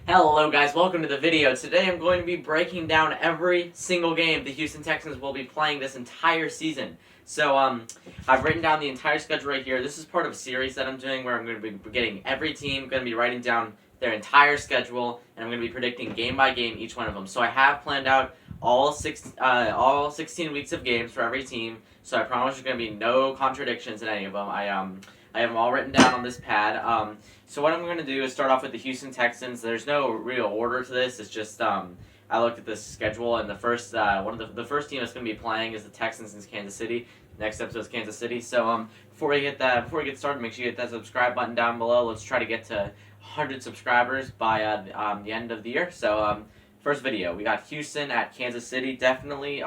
Hello guys, welcome to the video. Today I'm going to be breaking down every single game the Houston Texans will be playing this entire season. So I've written down the entire schedule right here. This is part of a series that I'm doing where I'm going to be getting every team, going to be writing down their entire schedule, and I'm going to be predicting game by game each one of them. So I have planned out all 16 weeks of games for every team. So I promise there's going to be no contradictions in any of them. I have them all written down on this pad. So what I'm going to do is start off with the Houston Texans. There's no real order to this. It's just I looked at this schedule, and the first the first team that's going to be playing is the Texans in Kansas City. Next episode is Kansas City. So before we get started, make sure you hit that subscribe button down below. Let's try to get to 100 subscribers by the end of the year. So first video, we got Houston at Kansas City. Definitely,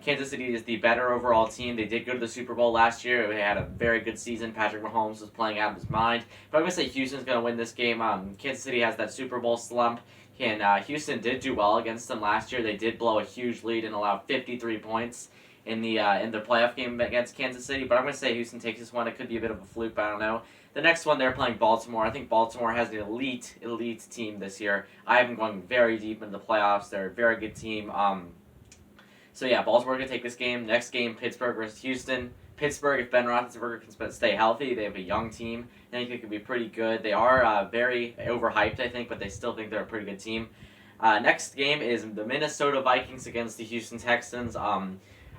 Kansas City is the better overall team. They did go to the Super Bowl last year. They had a very good season. Patrick Mahomes was playing out of his mind. But I'm going to say Houston's going to win this game. Kansas City has that Super Bowl slump. And Houston did do well against them last year. They did blow a huge lead and allow 53 points in their playoff game against Kansas City. But I'm going to say Houston takes this one. It could be a bit of a fluke, but I don't know. The next one, they're playing Baltimore. I think Baltimore has an elite team this year. I have them going very deep into the playoffs. They're a very good team. So yeah, Baltimore going to take this game. Next game, Pittsburgh versus Houston. Pittsburgh, if Ben Roethlisberger can stay healthy, they have a young team. I think it could be pretty good. They are very overhyped, I think, but they still think they're a pretty good team. Next game is the Minnesota Vikings against the Houston Texans.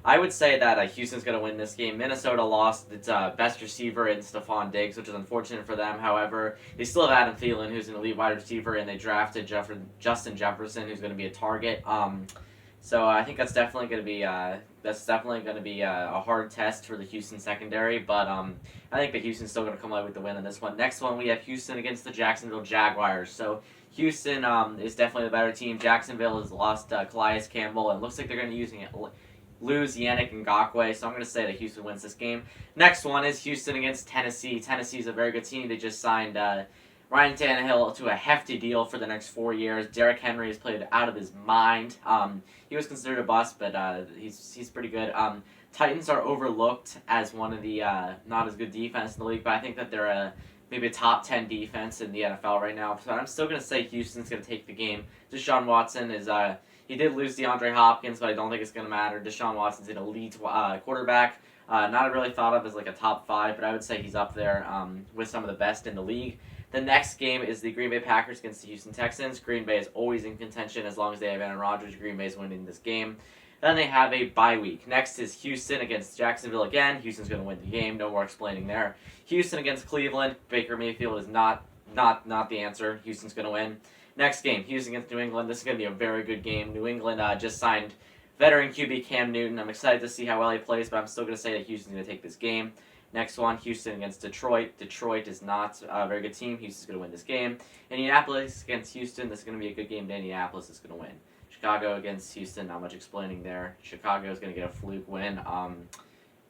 I would say that Houston's going to win this game. Minnesota lost its best receiver in Stephon Diggs, which is unfortunate for them. However, they still have Adam Thielen, who's an elite wide receiver, and they drafted Justin Jefferson, who's going to be a target. So I think that's definitely going to be a hard test for the Houston secondary. But I think that Houston's still going to come away with the win in this one. Next one, we have Houston against the Jacksonville Jaguars. So Houston is definitely the better team. Jacksonville has lost Calais Campbell, and looks like they're going to lose Yannick Ngakoue, so I'm going to say that Houston wins this game. Next one is Houston against Tennessee. Tennessee's a very good team. They just signed Ryan Tannehill to a hefty deal for the next 4 years. Derrick Henry has played out of his mind. He was considered a bust, but he's pretty good. Titans are overlooked as one of the not as good defense in the league, but I think that they're maybe a top 10 defense in the NFL right now. So I'm still going to say Houston's going to take the game. Deshaun Watson is he did lose DeAndre Hopkins, but I don't think it's going to matter. Deshaun Watson's an elite quarterback. Not really thought of as like a top 5, but I would say he's up there with some of the best in the league. The next game is the Green Bay Packers against the Houston Texans. Green Bay is always in contention as long as they have Aaron Rodgers. Green Bay is winning this game. Then they have a bye week. Next is Houston against Jacksonville again. Houston's going to win the game. No more explaining there. Houston against Cleveland. Baker Mayfield is not the answer. Houston's going to win. Next game, Houston against New England. This is going to be a very good game. New England just signed veteran QB Cam Newton. I'm excited to see how well he plays, but I'm still going to say that Houston's going to take this game. Next one, Houston against Detroit. Detroit is not a very good team. Houston's going to win this game. Indianapolis against Houston. This is going to be a good game. Indianapolis is going to win. Chicago against Houston. Not much explaining there. Chicago is going to get a fluke win.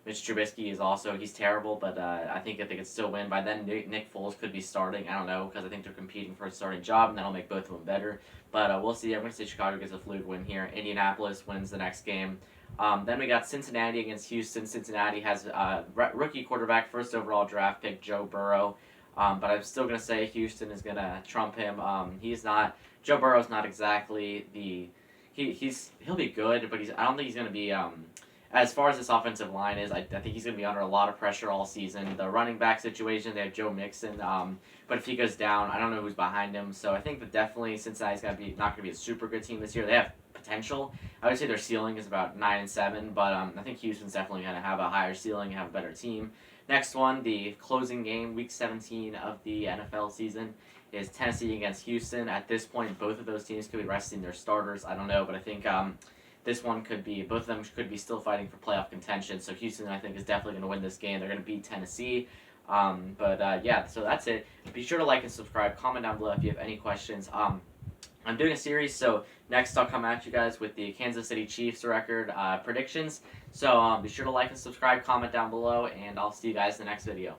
Mitch Trubisky is also, he's terrible, but I think that they could still win. By then, Nick Foles could be starting. I don't know, because I think they're competing for a starting job, and that'll make both of them better. But we'll see. I'm going to say Chicago gets a fluke win here. Indianapolis wins the next game. Then we got Cincinnati against Houston. Cincinnati has rookie quarterback, first overall draft pick, Joe Burrow. But I'm still going to say Houston is going to trump him. Joe Burrow's not exactly he'll be good, but I don't think he's going to be, as far as this offensive line is, I think he's going to be under a lot of pressure all season. The running back situation, they have Joe Mixon, but if he goes down, I don't know who's behind him. So I think that definitely Cincinnati's not going to be a super good team this year. They have potential. I would say their ceiling is about 9-7, but I think Houston's definitely going to have a higher ceiling and have a better team. Next one, the closing game, Week 17 of the NFL season, is Tennessee against Houston. At this point, both of those teams could be resting their starters. I don't know, but I think this one could be, both of them could be still fighting for playoff contention. So Houston, I think, is definitely going to win this game. They're going to beat Tennessee. Yeah, so that's it. Be sure to like and subscribe. Comment down below if you have any questions. I'm doing a series, so next I'll come at you guys with the Kansas City Chiefs record predictions. So be sure to like and subscribe, comment down below, and I'll see you guys in the next video.